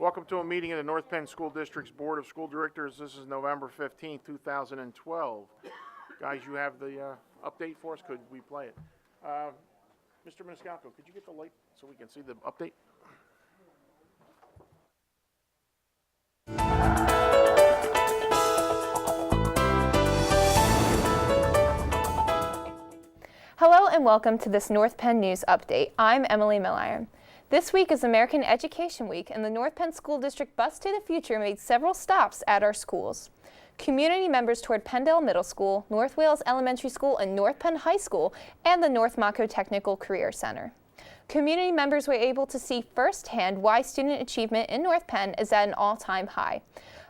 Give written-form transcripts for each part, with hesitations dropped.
Welcome to a meeting of the North Penn School District's Board of School Directors. This is November 15th, 2012. Guys, you have the update for us? Could we play it? Mr. Maniscalco, could you get the light so we can see the update? Hello and welcome to this North Penn News Update. I'm Emily Milliron. This week is American Education Week, and the North Penn School District Bus to the Future made several stops at our schools. Community members toured Penndale Middle School, North Wales Elementary School, and North Penn High School, and the North Mako Technical Career Center. Community members were able to see firsthand why student achievement in North Penn is at an all-time high.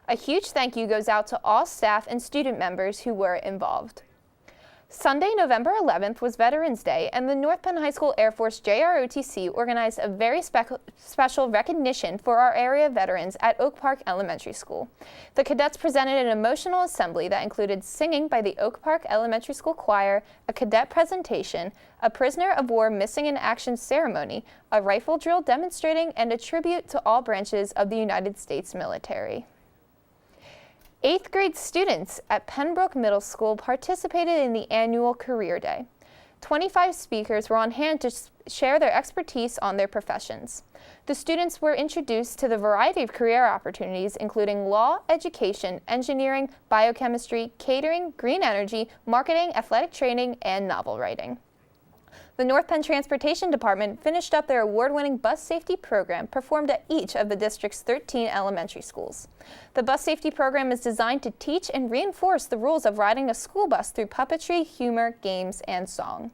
A huge thank you goes out to all staff and student members who were involved. Sunday, November 11th was Veterans Day, and the North Penn High School Air Force JROTC organized a very special recognition for our area veterans at Oak Park Elementary School. The cadets presented an emotional assembly that included singing by the Oak Park Elementary School Choir, a cadet presentation, a prisoner of war missing in action ceremony, a rifle drill demonstrating, and a tribute to all branches of the United States military. 8th grade students at Pembroke Middle School participated in the annual Career Day. 25 speakers were on hand to share their expertise on their professions. The students were introduced to the variety of career opportunities, including law, education, engineering, biochemistry, catering, green energy, marketing, athletic training, and novel writing. The North Penn Transportation Department finished up their award-winning bus safety program performed at each of the district's 13 elementary schools. The bus safety program is designed to teach and reinforce the rules of riding a school bus through puppetry, humor, games, and song.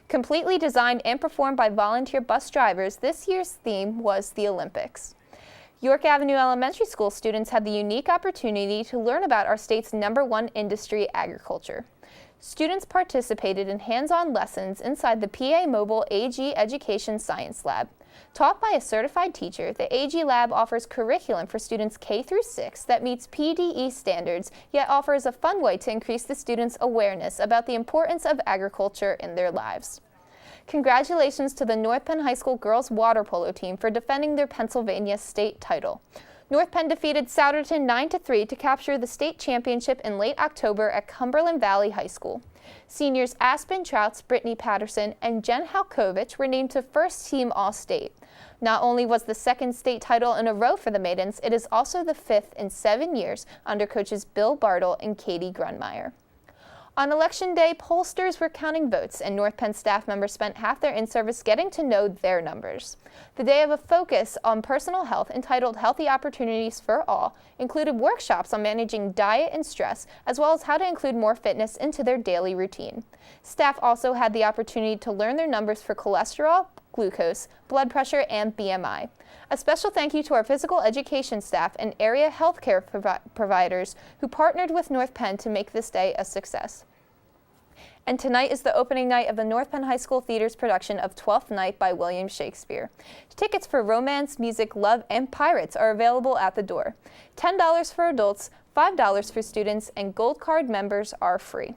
Completely designed and performed by volunteer bus drivers, this year's theme was the Olympics. York Avenue Elementary School students had the unique opportunity to learn about our state's #1 industry, agriculture. Students participated in hands-on lessons inside the PA Mobile AG Education Science Lab. Taught by a certified teacher, the AG Lab offers curriculum for students K through 6 that meets PDE standards, yet offers a fun way to increase the students' awareness about the importance of agriculture in their lives. Congratulations to the North Penn High School girls water polo team for defending their Pennsylvania state title. North Penn defeated Souderton 9-3 to capture the state championship in late October at Cumberland Valley High School. Seniors Aspen Trouts, Brittany Patterson, and Jen Halkovich were named to first team All-State. Not only was the second state title in a row for the maidens, it is also the 5th in 7 years under coaches Bill Bartle and Katie Grunmeyer. On Election Day, pollsters were counting votes, and North Penn staff members spent half their in-service getting to know their numbers. The day of a focus on personal health entitled Healthy Opportunities for All included workshops on managing diet and stress, as well as how to include more fitness into their daily routine. Staff also had the opportunity to learn their numbers for cholesterol, glucose, blood pressure, and BMI. A special thank you to our physical education staff and area healthcare providers who partnered with North Penn to make this day a success. And tonight is the opening night of the North Penn High School Theater's production of Twelfth Night by William Shakespeare. Tickets for romance, music, love, and pirates are available at the door. $10 for adults, $5 for students, and Gold Card members are free.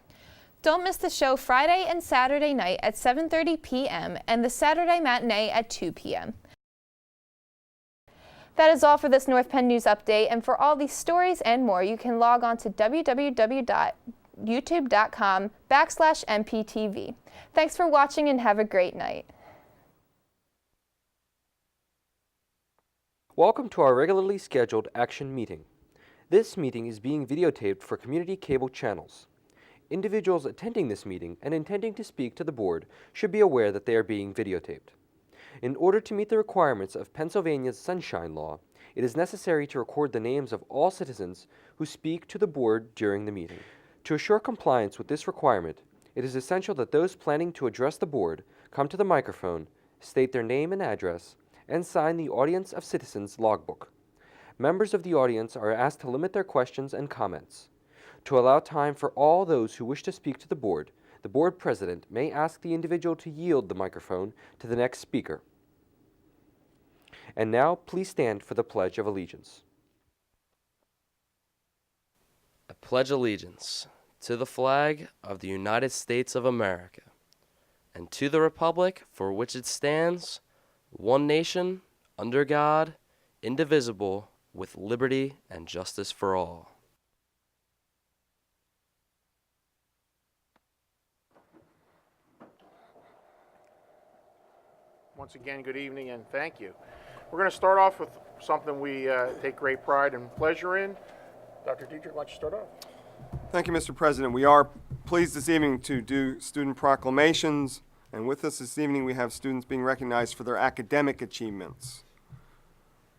Don't miss the show Friday and Saturday night at 7:30 p.m. and the Saturday matinee at 2 p.m. That is all for this North Penn News Update, and for all these stories and more, you can log on to www.youtube.com/NPTV. Thanks for watching and have a great night. Welcome to our regularly scheduled action meeting. This meeting is being videotaped for community cable channels. Individuals attending this meeting and intending to speak to the board should be aware that they are being videotaped. In order to meet the requirements of Pennsylvania's Sunshine Law, it is necessary to record the names of all citizens who speak to the board during the meeting. To assure compliance with this requirement, it is essential that those planning to address the board come to the microphone, state their name and address, and sign the Audience of Citizens logbook. Members of the audience are asked to limit their questions and comments. To allow time for all those who wish to speak to the board president may ask the individual to yield the microphone to the next speaker. And now, please stand for the Pledge of Allegiance. I pledge allegiance to the flag of the United States of America and to the republic for which it stands, one nation, under God, indivisible, with liberty and justice for all. Once again, good evening and thank you. We're going to start off with something we take great pride and pleasure in. Dr. Dietrich, why don't you start off? Thank you, Mr. President. We are pleased this evening to do student proclamations, and with us this evening we have students being recognized for their academic achievements.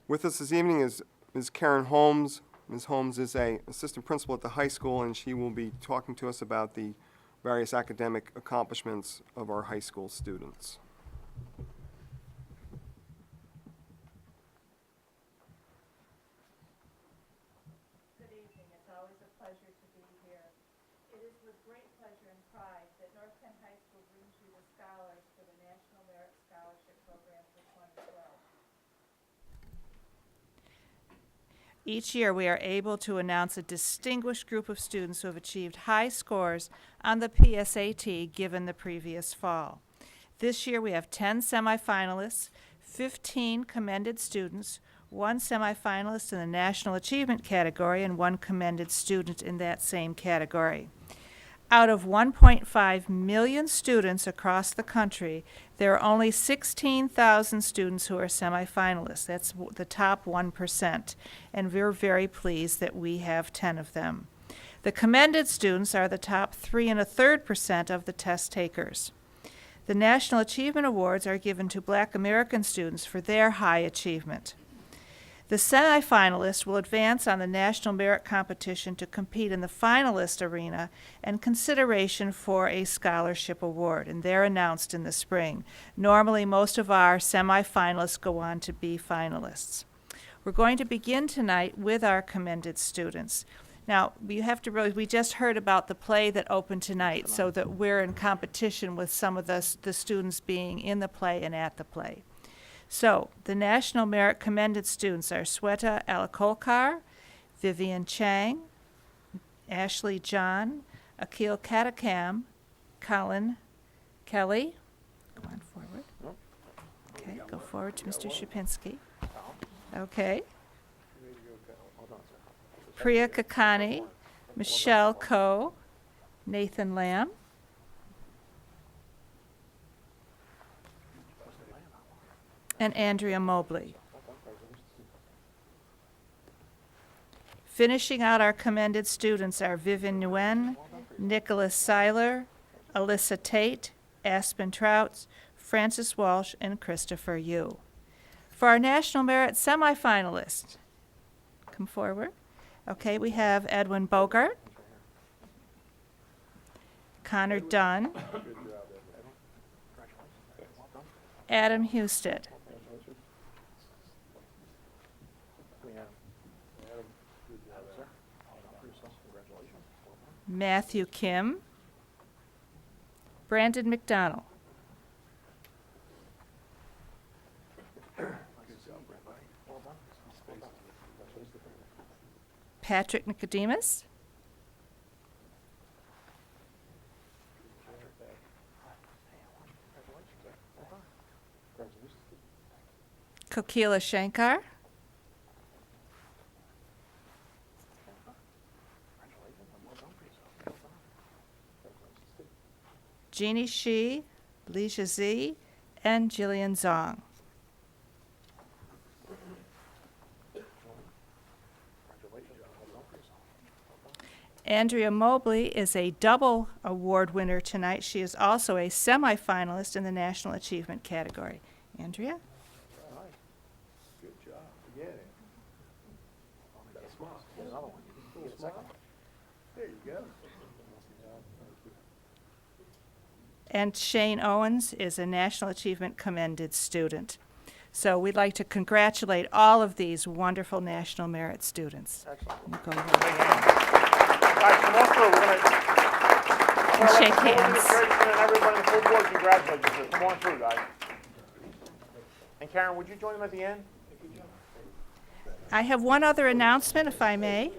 With us this evening is Ms. Karen Holmes. Ms. Holmes is an assistant principal at the high school, and she will be talking to us about the various academic accomplishments of our high school students. Good evening. It's always a pleasure to be here. It is with great pleasure and pride that North Penn High School brings you the scholars for the National Merit Scholarship Program for 2012. Each year, we are able to announce a distinguished group of students who have achieved high scores on the PSAT given the previous fall. This year, we have 10 semifinalists, 15 commended students, 1 semifinalist in the National Achievement category, and 1 commended student in that same category. Out of 1.5 million students across the country, there are only 16,000 students who are semifinalists. That's the top 1%, and we're very pleased that we have 10 of them. The commended students are the top 3 1/3% of the test takers. The National Achievement Awards are given to Black American students for their high achievement. The semifinalists will advance on the National Merit Competition to compete in the finalist arena and consideration for a scholarship award, and they're announced in the spring. Normally, most of our semifinalists go on to be finalists. We're going to begin tonight with our commended students. Now, you have to realize we just heard about the play that opened tonight, so that we're in competition with some of the students being in the play and at the play. So, the National Merit Commended students are Sweta Alakolkar, Vivian Chang, Ashley John, Akil Katakam, Colin Kelly. Go on forward. Okay, go forward to Mr. Shapinski. Okay. Priya Kakani, Michelle Coe, Nathan Lamb, and Andrea Mobley. Finishing out our commended students are Vivian Nguyen, Nicholas Seiler, Alyssa Tate, Aspen Trouts, Francis Walsh, and Christopher Yu. For our National Merit semifinalists, come forward. Okay, we have Edwin Bogart, Connor Dunn, Adam Husted, Matthew Kim, Brandon McDonald, Patrick Nicodemus, Kokila Shankar, Jeannie Shi, Leisha Z, and Jillian Zong. Andrea Mobley is a double award winner tonight. She is also a semifinalist in the National Achievement category. Andrea? Good job. Get it. Got a smile. Get another one. Get a second one. There you go. And Shane Owens is a National Achievement Commended student. So we'd like to congratulate all of these wonderful National Merit students. Excellent. Go ahead. Guys, come on through. We're going And shake to hands. administration and everybody in the full board congratulate you. Come on through, guys. And Karen, would you join them at the end? I have one other announcement, if I may.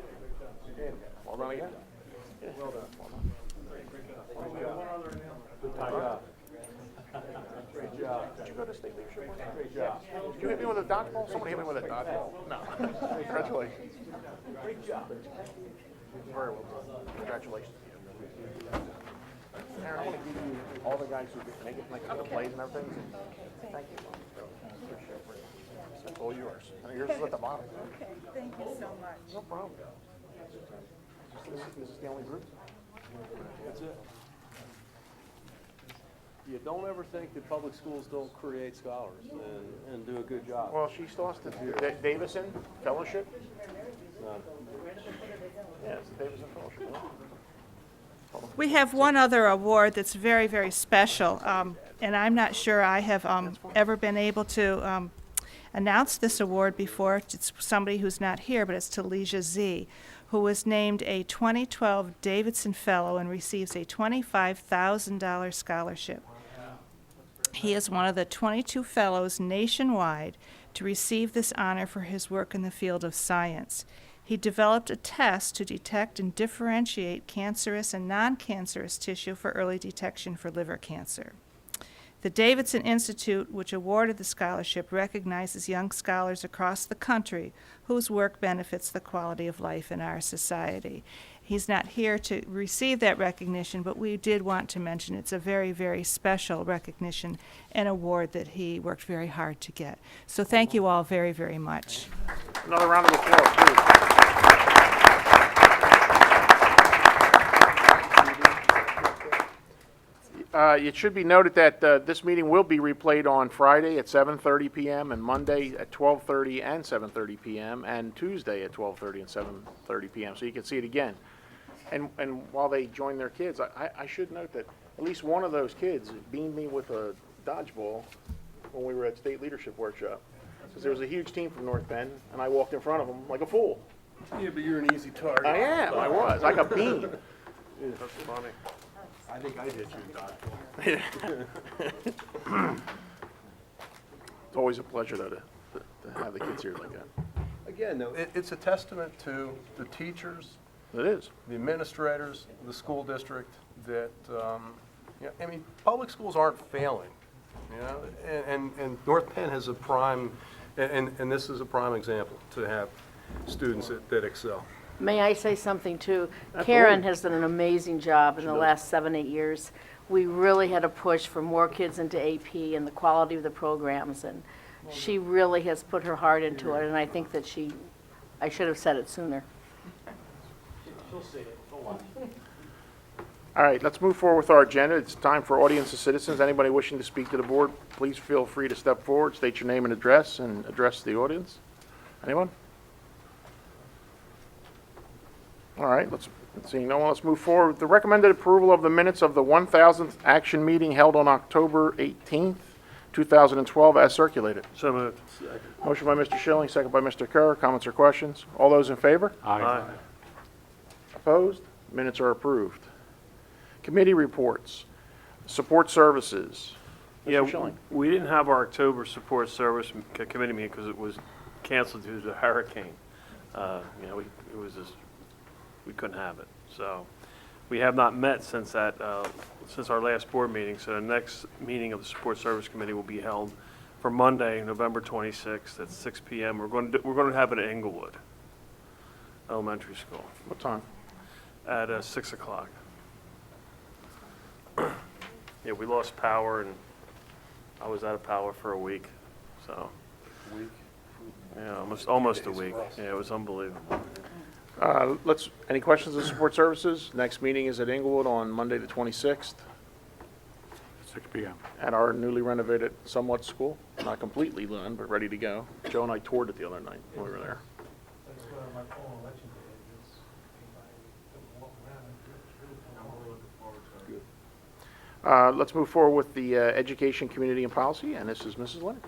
Well done again. Well done. Good job. Good job. Did you go to state leadership? Great job. Did you hit me with a dodgeball? Somebody hit me with a dodgeball. No. Congratulations. Great job. Very well done. Congratulations. Aaron, I want to give you all the guys who make it, like the plays and everything. Thank you. It's all yours. Yours is at the bottom. Okay, thank you so much. No problem. This is the only group? That's it. You don't ever think that public schools don't create scholars and do a good job. Well, she still has to do Davison Fellowship. Yeah, it's the Davison Fellowship. We have one other award that's very, very special, and I'm not sure I have ever been able to announce this award before. It's somebody who's not here, but it's to Leisha Z, who was named a 2012 Davidson Fellow and receives a $25,000 scholarship. He is one of the 22 fellows nationwide to receive this honor for his work in the field of science. He developed a test to detect and differentiate cancerous and non-cancerous tissue for early detection for liver cancer. The Davidson Institute, which awarded the scholarship, recognizes young scholars across the country whose work benefits the quality of life in our society. He's not here to receive that recognition, but we did want to mention it's a very, very special recognition and award that he worked very hard to get. So thank you all very, very much. Another round of applause, please. It should be noted that this meeting will be replayed on Friday at 7:30 p.m. and Monday at 12:30 and 7:30 p.m. and Tuesday at 12:30 and 7:30 p.m. So you can see it again. And while they join their kids, I should note that at least one of those kids beamed me with a dodgeball when we were at State Leadership Workshop. Because there was a huge team from North Penn, and I walked in front of them like a fool. Yeah, but you're an easy target. I am. I was. I got beamed. That's funny. I think I did you, dodgeball. It's always a pleasure, though, to have the kids here like that. Again, though, it's a testament to the teachers, It is. the administrators, the school district, that, I mean, public schools aren't failing, you know, and North Penn has a prime, and this is a prime example to have students that excel. May I say something too? Absolutely. Karen has done an amazing job in the last 7, 8 years. We really had to push for more kids into AP and the quality of the programs, and she really has put her heart into it, and I think that I should have said it sooner. All right, let's move forward with our agenda. It's time for audience of citizens. Anybody wishing to speak to the board, please feel free to step forward, state your name and address, and address the audience. Anyone? All right, let's see, no one, let's move forward. The recommended approval of the minutes of the 1000th action meeting held on October 18th, 2012, as circulated. So moved. Motion by Mr. Schilling, second by Mr. Kerr. Comments or questions? All those in favor? Aye. Opposed? Minutes are approved. Committee reports. Support services. Yeah, Mr. Schilling. we didn't have our October support service committee meeting because it was canceled due to the hurricane. It was just, we couldn't have it. So we have not met since our last board meeting. So the next meeting of the support service committee will be held for Monday, November 26th at 6 p.m. We're going to have it at Englewood Elementary School What time? at 6 o'clock. Yeah, we lost power, and I was out of power for a week, so. Yeah, almost a week. Yeah, it was unbelievable. Any questions of support services? Next meeting is at Englewood on Monday, the 26th. 6 p.m. At our newly renovated somewhat school. Not completely done, but ready to go. Joe and I toured it the other night when we were there. That's where my phone election day is. Walk around and Let's move forward with the education, community, and policy, and this is Mrs. Leonard.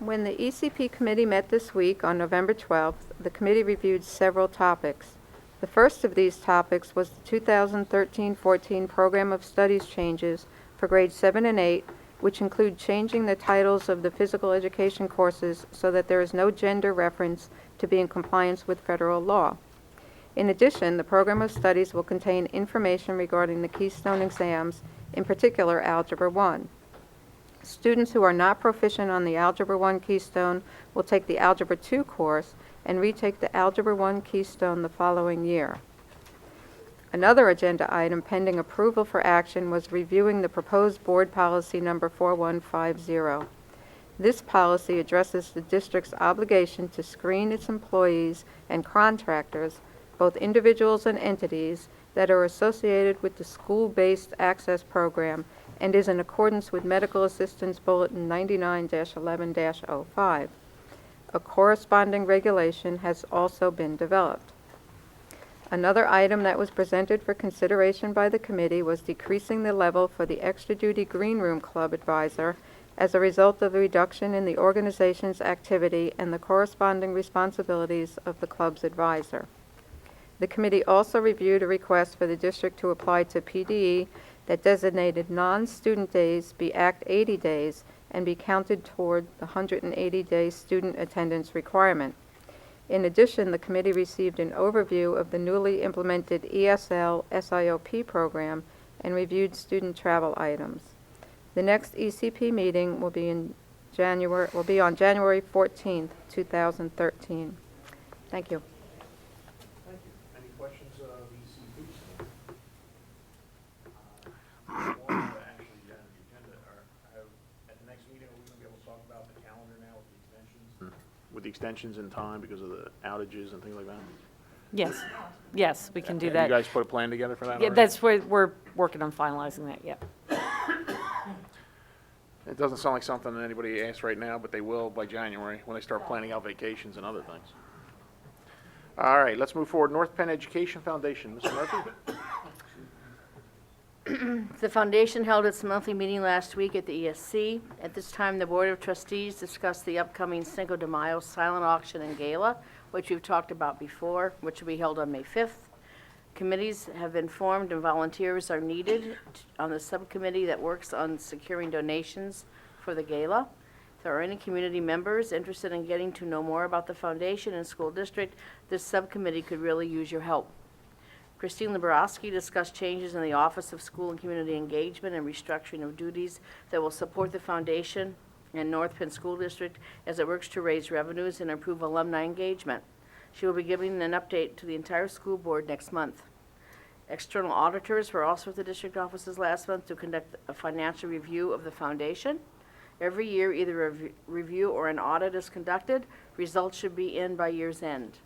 When the ECP committee met this week on November 12th, the committee reviewed several topics. The first of these topics was the 2013-14 Program of Studies changes for grades 7 and 8, which include changing the titles of the physical education courses so that there is no gender reference to be in compliance with federal law. In addition, the program of studies will contain information regarding the Keystone exams, in particular Algebra 1. Students who are not proficient on the Algebra 1 Keystone will take the Algebra 2 course and retake the Algebra 1 Keystone the following year. Another agenda item pending approval for action was reviewing the proposed board policy number 4150. This policy addresses the district's obligation to screen its employees and contractors, both individuals and entities, that are associated with the school-based access program and is in accordance with Medical Assistance Bulletin 99-11-05. A corresponding regulation has also been developed. Another item that was presented for consideration by the committee was decreasing the level for the extra-duty Green Room Club advisor as a result of the reduction in the organization's activity and the corresponding responsibilities of the club's advisor. The committee also reviewed a request for the district to apply to PDE that designated non-student days be Act 80 days and be counted toward the 180-day student attendance requirement. In addition, the committee received an overview of the newly implemented ESL SIOP program and reviewed student travel items. The next ECP meeting will be on January 14th, 2013. Thank you. Thank you. Any questions of ECP? Actually, the agenda, at the next meeting, are we going to be able to talk about the calendar now with the extensions? With the extensions in time because of the outages and things like that? Yes, yes, we can do Have that. you guys put a plan together for that Yeah, already? that's where we're working on finalizing that, yeah. It doesn't sound like something that anybody asks right now, but they will by January when they start planning out vacations and other things. All right, let's move forward. North Penn Education Foundation, Mr. Murphy? The foundation held its monthly meeting last week at the ESC. At this time, the Board of Trustees discussed the upcoming Cinco de Mayo silent auction and gala, which we've talked about before, which will be held on May 5th. Committees have been formed and volunteers are needed on the subcommittee that works on securing donations for the gala. If there are any community members interested in getting to know more about the foundation and school district, this subcommittee could really use your help. Christine Liberoski discussed changes in the Office of School and Community Engagement and restructuring of duties that will support the foundation and North Penn School District as it works to raise revenues and improve alumni engagement. She will be giving an update to the entire school board next month. External auditors were also at the district offices last month to conduct a financial review of the foundation. Every year, either a review or an audit is conducted. Results should be in by year's end.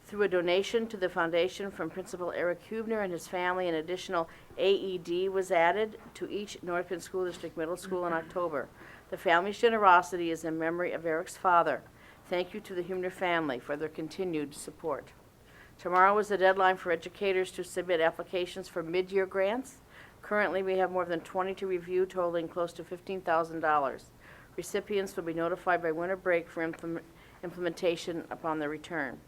Through a donation to the foundation from Principal Eric Hubner and his family, an additional AED was added to each North Penn School District middle school in October. The family's generosity is in memory of Eric's father. Thank you to the Hubner family for their continued support. Tomorrow is the deadline for educators to submit applications for mid-year grants. Currently, we have more than 20 to review, totaling close to $15,000. Recipients will be notified by winter break for implementation upon their return.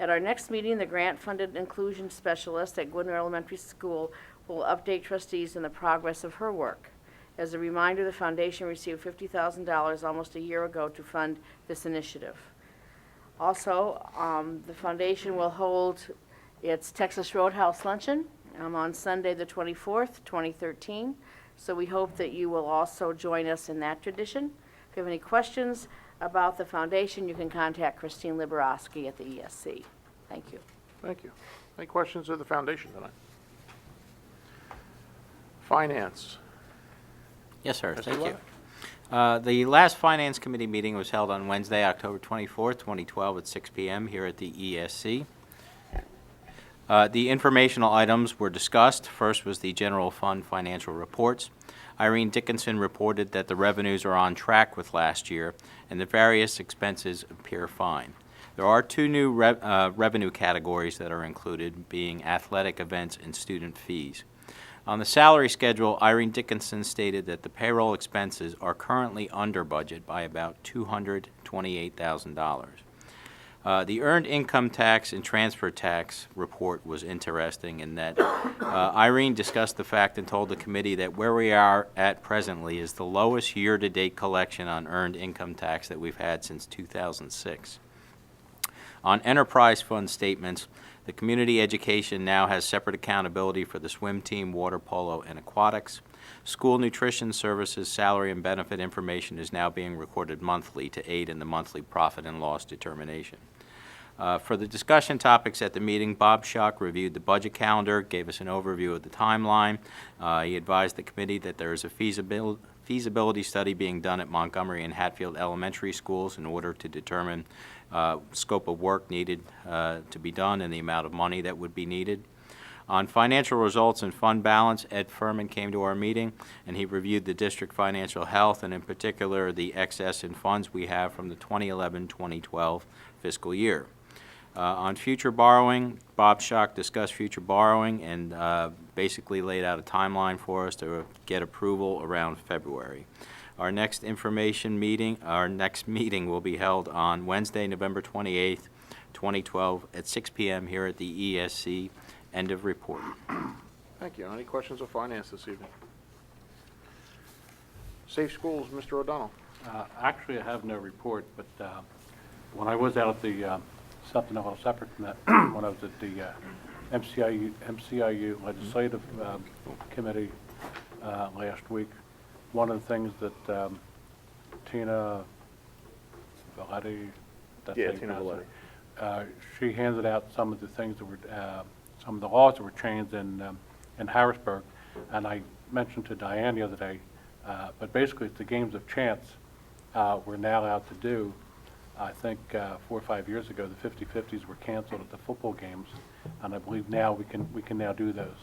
At our next meeting, the grant-funded inclusion specialist at Gwinner Elementary School will update trustees on the progress of her work. As a reminder, the foundation received $50,000 almost a year ago to fund this initiative. Also, the foundation will hold its Texas Roadhouse Luncheon on Sunday, the 24th, 2013. So we hope that you will also join us in that tradition. If you have any questions about the foundation, you can contact Christine Liberoski at the ESC. Thank you. Thank you. Any questions of the foundation tonight? Finance. Yes, sir. Mr. Thank you. Levitt. The last Finance Committee meeting was held on Wednesday, October 24th, 2012 at 6 p.m. here at the ESC. The informational items were discussed. First was the general fund financial reports. Irene Dickinson reported that the revenues are on track with last year and the various expenses appear fine. There are two new revenue categories that are included, being athletic events and student fees. On the salary schedule, Irene Dickinson stated that the payroll expenses are currently under budget by about $228,000. The earned income tax and transfer tax report was interesting in that Irene discussed the fact and told the committee that where we are at presently is the lowest year-to-date collection on earned income tax that we've had since 2006. On enterprise fund statements, The community education now has separate accountability for the swim team, water polo, and aquatics. School nutrition services, salary, and benefit information is now being recorded monthly to aid in the monthly profit and loss determination. For the discussion topics at the meeting, Bob Schuck reviewed the budget calendar, gave us an overview of the timeline. He advised the committee that there is a feasibility study being done at Montgomery and Hatfield Elementary Schools in order to determine scope of work needed to be done and the amount of money that would be needed. On financial results and fund balance, Ed Furman came to our meeting, and he reviewed the district financial health, and in particular, the excess in funds we have from the 2011-2012 fiscal year. On future borrowing, Bob Schuck discussed future borrowing and basically laid out a timeline for us to get approval around February. Our next meeting will be held on Wednesday, November 28th, 2012, at 6 p.m. here at the ESC. End of report. Thank you. Any questions of finance this evening? Safe Schools, Mr. O'Donnell. Actually, I have no report, but when I was out at the something a little separate from that, when I was at the MCIU Legislative Committee last week, one of the things that Tina Valetti, Tina Valetti. She handed out some of the things that were, some of the laws that were changed in Harrisburg, and I mentioned to Diane the other day, but basically it's the games of chance we're now allowed to do. I think 4 or 5 years ago, the 50-50s were canceled at the football games, and I believe now we can now do those,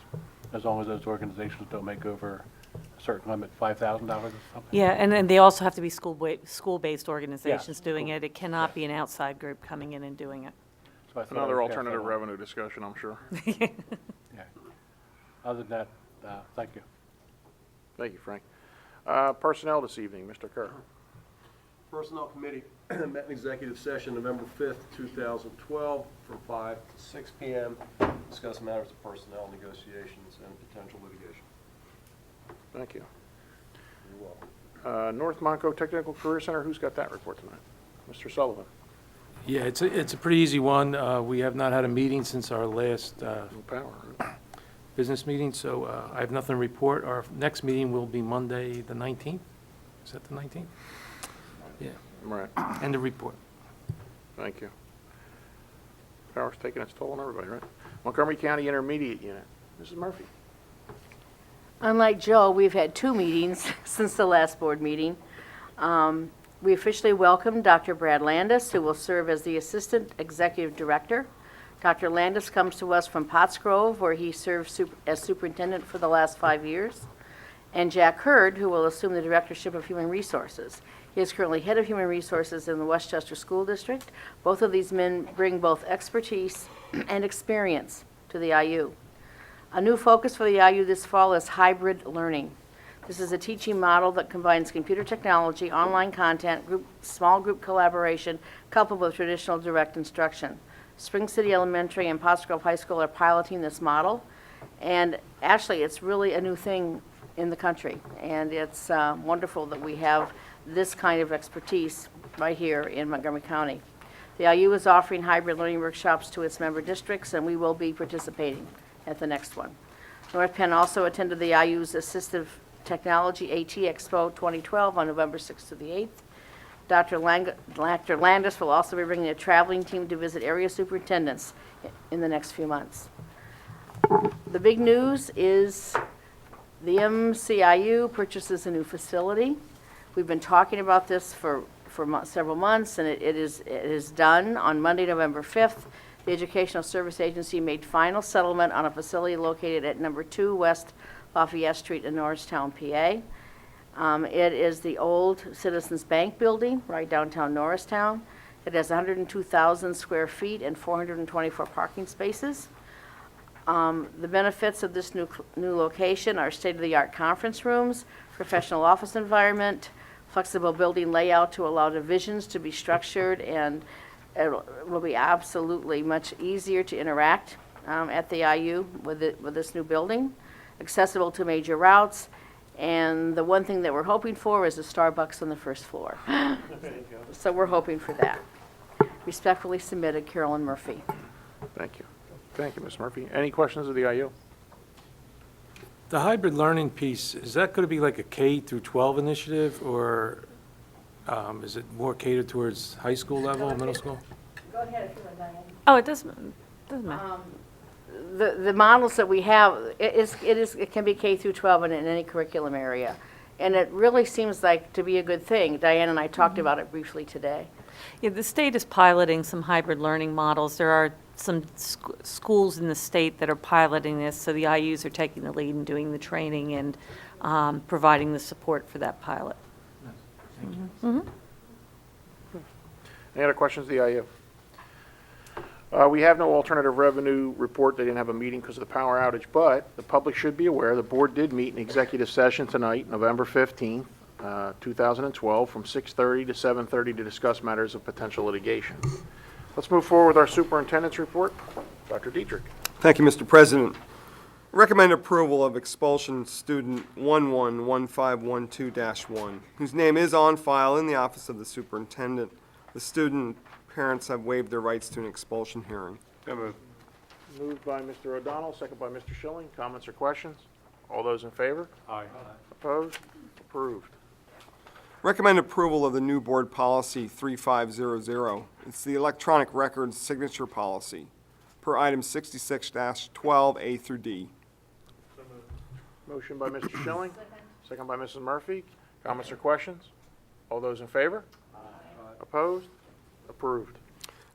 as long as those organizations don't make over a certain limit, $5,000 or something. Yeah, and then they also have to be school-based organizations doing cool. it. It cannot be an outside group coming in and doing it. So I thought Another I would pass alternative that on. revenue discussion, I'm sure. Yeah. Other than that, thank you. Thank you, Frank. Personnel this evening, Mr. Kerr. Personnel Committee met in executive session November 5th, 2012, from 5 to 6 p.m. Discuss matters of personnel negotiations and potential litigation. Thank you. You're welcome. North Monco Technical Career Center, who's got that report tonight? Mr. Sullivan. Yeah, it's a pretty easy one. We have not had a meeting since our last Power. business meeting, so I have nothing to report. Our next meeting will be Monday, the 19th. Is that the 19th? Yeah. Right. End of report. Thank you. Power's taking its toll on everybody, right? Montgomery County Intermediate Unit. Mrs. Murphy. Unlike Joe, we've had 2 meetings since the last board meeting. We officially welcomed Dr. Brad Landis, who will serve as the Assistant Executive Director. Dr. Landis comes to us from Pottsgrove, where he served as superintendent for the last 5 years, and Jack Hurd, who will assume the Directorship of Human Resources. He is currently Head of Human Resources in the Westchester School District. Both of these men bring both expertise and experience to the IU. A new focus for the IU this fall is hybrid learning. This is a teaching model that combines computer technology, online content, small group collaboration, coupled with traditional direct instruction. Spring City Elementary and Pottsgrove High School are piloting this model, and actually it's really a new thing in the country, and it's wonderful that we have this kind of expertise right here in Montgomery County. The IU is offering hybrid learning workshops to its member districts, and we will be participating at the next one. North Penn also attended the IU's Assistive Technology AT Expo 2012 on November 6th to the 8th. Dr. Landis will also be bringing a traveling team to visit area superintendents in the next few months. The big news is the MCIU purchases a new facility. We've been talking about this for several months, and it is done. On Monday, November 5th, the Educational Service Agency made final settlement on a facility located at number 2 West Lafayette Street in Norristown, PA. It is the old Citizens Bank building right downtown Norristown. It has 102,000 square feet and 424 parking spaces. The benefits of this new location are state-of-the-art conference rooms, professional office environment, flexible building layout to allow divisions to be structured, and it will be absolutely much easier to interact at the IU with this new building, accessible to major routes, and the one thing that we're hoping for is a Starbucks on the first floor. So we're hoping for that. Respectfully submitted, Carolyn Murphy. Thank you. Thank you, Ms. Murphy. Any questions of the IU? The hybrid learning piece, is that going to be like a K through 12 initiative, or is it more catered towards high school level, middle school? Go ahead if you want, Diane. Oh, it doesn't matter. The models that we have, it can be K through 12 in any curriculum area. And it really seems like to be a good thing. Diane and I talked about it briefly today. Yeah, the state is piloting some hybrid learning models. There are some schools in the state that are piloting this, so the IUs are taking the lead and doing the training and providing the support for that pilot. Any other questions of the IU? We have no alternative revenue report. They didn't have a meeting because of the power outage, but the public should be aware the board did meet in executive session tonight, November 15th, 2012, from 6:30 to 7:30 to discuss matters of potential litigation. Let's move forward with our superintendent's report. Dr. Dietrich. Thank you, Mr. President. Recommend approval of expulsion student 111512-1, whose name is on file in the office of the superintendent. The student parents have waived their rights to an expulsion hearing. Moved by Mr. O'Donnell, second by Mr. Schilling. Comments or questions? All those in favor? Aye. Opposed? Approved. Recommend approval of the new board policy 3500. It's the electronic records signature policy per item 66-12A through D. Motion by Mr. Schilling, second by Mrs. Murphy. Comments or questions? All those in favor? Opposed? Approved.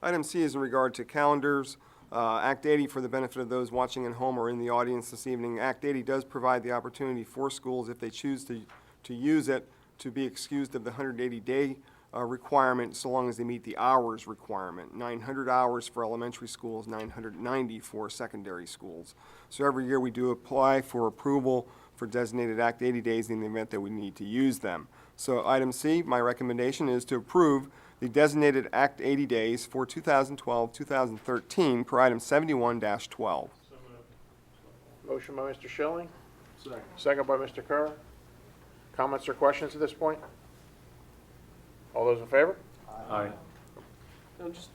Item C is in regard to calendars. Act 80, for the benefit of those watching at home or in the audience this evening, Act 80 does provide the opportunity for schools, if they choose to use it, to be excused of the 180-day requirement so long as they meet the hours requirement. 900 hours for elementary schools, 990 for secondary schools. So every year we do apply for approval for designated Act 80 days in the event that we need to use them. So item C, my recommendation is to approve the designated Act 80 days for 2012-2013 per item 71-12. Motion by Mr. Schilling. Second by Mr. Kerr. Comments or questions at this point? All those in favor? Aye. No, just,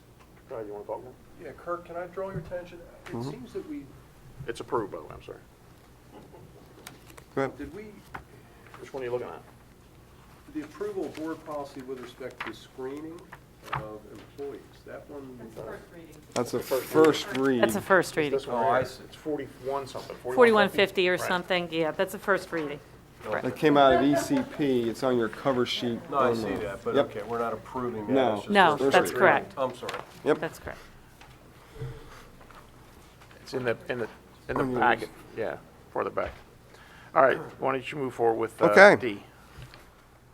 Go ahead, you want to talk now? yeah, Kirk, can I draw your attention? It seems that It's approved, by the way, I'm sorry. Go ahead. did we, Which one are you looking at? the approval of board policy with respect to screening of employees, that one? That's a first read. That's a first reading. This one Oh, I here. see. It's 41 something. 4150 or Right. something, yeah, that's a first reading. That came out of ECP. It's on your cover sheet. No, I on see the- that, but Yep. okay, we're not approving that. No. it's just No, first that's reading. correct. I'm sorry. Yep. That's correct. It's in the On yours. packet, yeah, for the back. All right, why don't you move forward with Okay. D?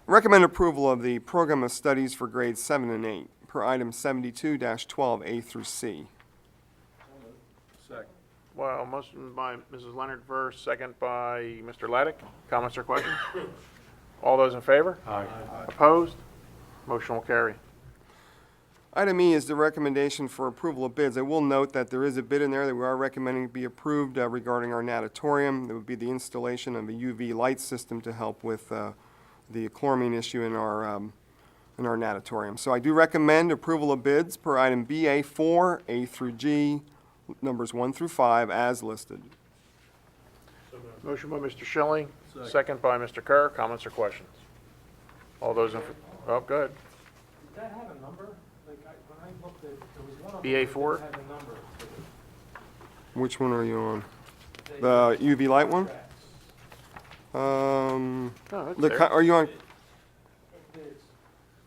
Recommend approval of the program of studies for grades 7 and 8 per item 72-12A through C. Second. Well, motion by Mrs. Leonard first, second by Mr. Laddick. Comments or questions? All those in favor? Aye. Opposed? Motion will carry. Item E is the recommendation for approval of bids. I will note that there is a bid in there that we are recommending be approved regarding our natatorium. That would be the installation of a UV light system to help with the chloramine issue in our natatorium. So I do recommend approval of bids per item BA4, A through G, numbers 1 through 5, as listed. Motion by Mr. Schilling, second by Mr. Kerr. Comments or questions? All those in, oh, go ahead. Did that have a number? Like, when I looked at, there was one of them BA4? that had a number. Which one are you on? The UV light one? No, it's The there. are you on?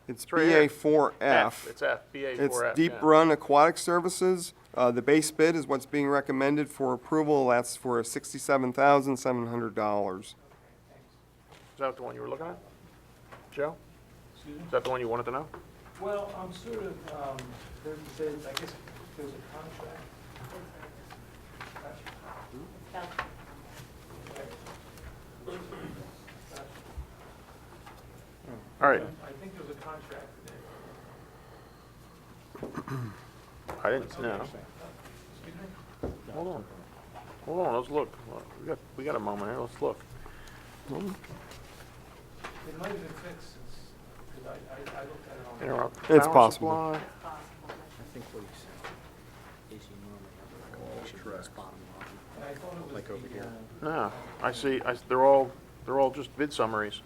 It's right here. BA4F. It's F, BA4F. It's Deep yeah. Run Aquatic Services. The base bid is what's being recommended for approval. That's for $67,700. Is that the one you were looking at? Joe? Is that the one you wanted to know? Well, I'm sort of, I guess there was a contract. All right, I think there was a contract there. I didn't know. Hold on, let's look. We got a moment here, let's look. It might have been fixed since, because I looked at it on. Interrupt. It's Power possible. supply. I think what he said is he normally has a No, I see, they're all just bid summaries.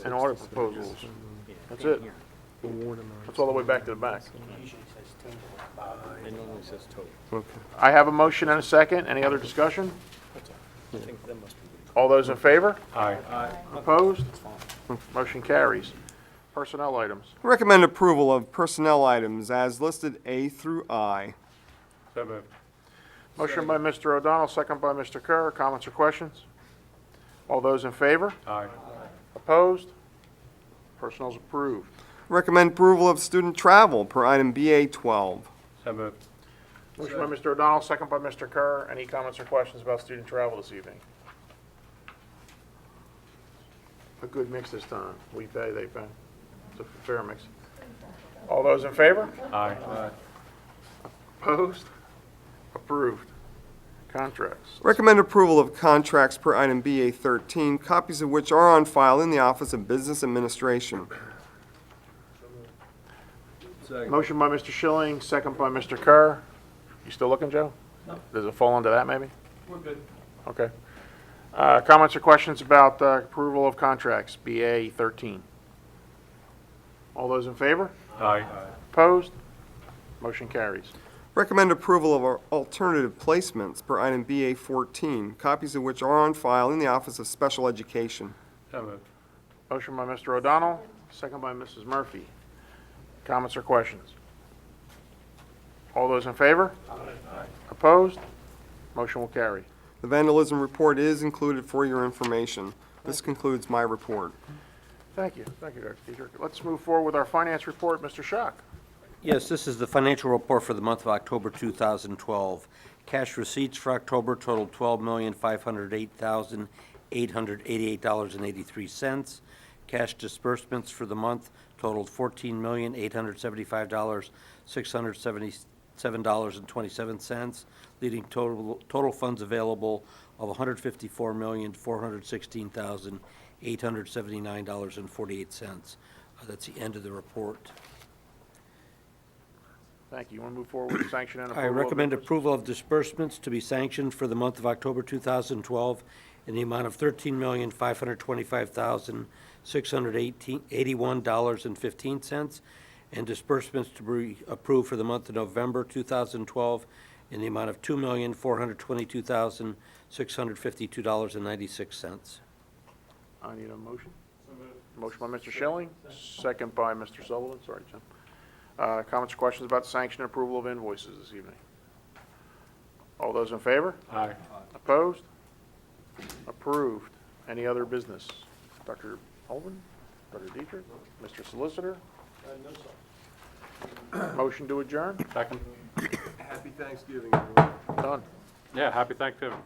And audit proposals. That's it. That's all the way back to the back. I have a motion and a second. Any other discussion? All those in favor? Aye. Opposed? Motion carries. Personnel items. Recommend approval of personnel items as listed A through I. So moved. Motion by Mr. O'Donnell, second by Mr. Kerr. Comments or questions? All those in favor? Aye. Opposed? Personnel's approved. Recommend approval of student travel per item BA 12. So moved. Motion by Mr. O'Donnell, second by Mr. Kerr. Any comments or questions about student travel this evening? A good mix this time. We pay, they pay. It's a fair mix. All those in favor? Aye. Opposed? Approved. Contracts. Recommend approval of contracts per item BA 13, copies of which are on file in the Office of Business Administration. Motion by Mr. Schilling, second by Mr. Kerr. You still looking, Joe? No. Does it fall into that, maybe? We're good. Okay. Comments or questions about approval of contracts, BA 13? All those in favor? Aye. Opposed? Motion carries. Recommend approval of our alternative placements per item BA 14, copies of which are on file in the Office of Special Education. So moved. Motion by Mr. O'Donnell, second by Mrs. Murphy. Comments or questions? All those in favor? Opposed? Motion will carry. The vandalism report is included for your information. This concludes my report. Thank you. Thank you, Dr. Dietrich. Let's move forward with our finance report. Mr. Schock. Yes, this is the financial report for the month of October 2012. Cash receipts for October totaled $12,508,888.83. Cash disbursements for the month totaled $14,875,677.27, leading total funds available of $154,416,879.48. That's the end of the report. Thank you. You want to move forward with sanction and I approval? recommend approval of disbursements to be sanctioned for the month of October 2012 in the amount of $13,525,681.15, and disbursements to be approved for the month of November 2012 in the amount of $2,422,652.96. I need a motion. Motion by Mr. Schilling, second by Mr. Sullivan. Sorry, Jim. Comments or questions about the sanction and approval of invoices this evening? All those in favor? Aye. Opposed? Approved. Any other business? Dr. Holman? Dr. Dietrich? Mr. Solicitor? No, sir. Motion to adjourn? Second. Happy Thanksgiving, everyone. Done. Yeah, happy Thanksgiving.